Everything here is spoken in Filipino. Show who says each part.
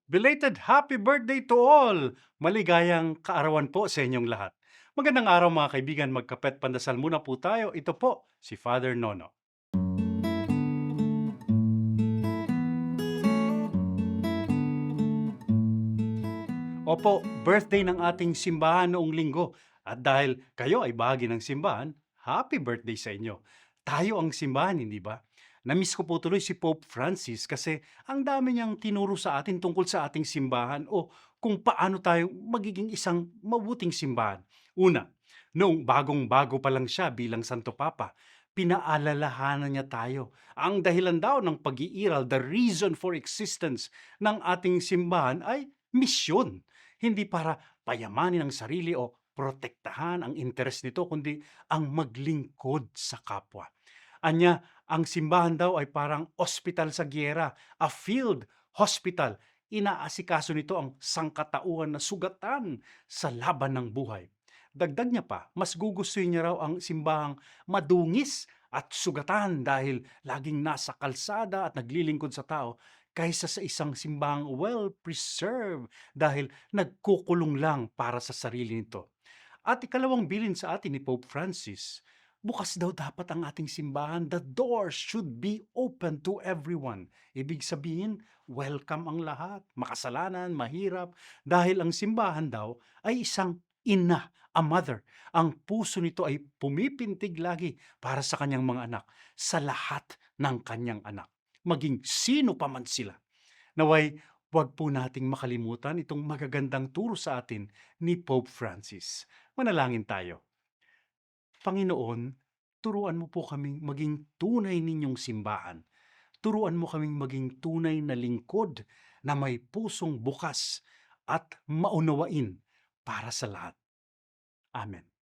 Speaker 1: Belated happy birthday to all! Maligayang kaarawan po sa inyong lahat. Magandang araw mga kaibigan, magkapet pandasal muna po tayo. Ito po si Father Nono. Opo, birthday ng ating simbahan noong linggo. At dahil kayo ay bahagi ng simbahan, happy birthday sa inyo. Tayo ang simbahan, hindi ba? Namiss ko po tuloy si Pope Francis kasi ang dami niyang tinuro sa atin tungkol sa ating simbahan o kung paano tayo magiging isang mabuting simbahan. Una, noong bagong-bago pa lang siya bilang Santo Papa, pinaalalahanan niya tayo. Ang dahilan daw ng pag-iiral, the reason for existence ng ating simbahan ay misyon. Hindi para payamanin ang sarili o protektahan ang interes nito, kundi ang maglingkod sa kapwa. Anya, ang simbahan daw ay parang ospital sa giyera, a field hospital. Inaasikaso nito ang sangkatauhan na sugatan sa laban ng buhay. Dagdag niya pa, mas gugustuhin niya raw ang simbahang madungis at sugatan dahil laging nasa kalsada at naglilingkod sa tao kaysa sa isang simbahang well-preserved dahil nagkukulong lang para sa sarili nito. At ikalawang bilin sa atin ni Pope Francis, bukas daw dapat ang ating simbahan. The doors should be open to everyone. Ibig sabihin, welcome ang lahat, makasalanan, mahirap, dahil ang simbahan daw ay isang ina, a mother. Ang puso nito ay pumipintig lagi para sa kanyang mga anak, sa lahat ng kanyang anak, maging sino pa man sila. Naway, huwag po nating makalimutan itong magagandang turo sa atin ni Pope Francis. Manalangin tayo. Panginoon, turuan mo po kaming maging tunay ninyong simbahan. Turuan mo kaming maging tunay na lingkod na may pusong bukas at maunawain para sa lahat. Amen.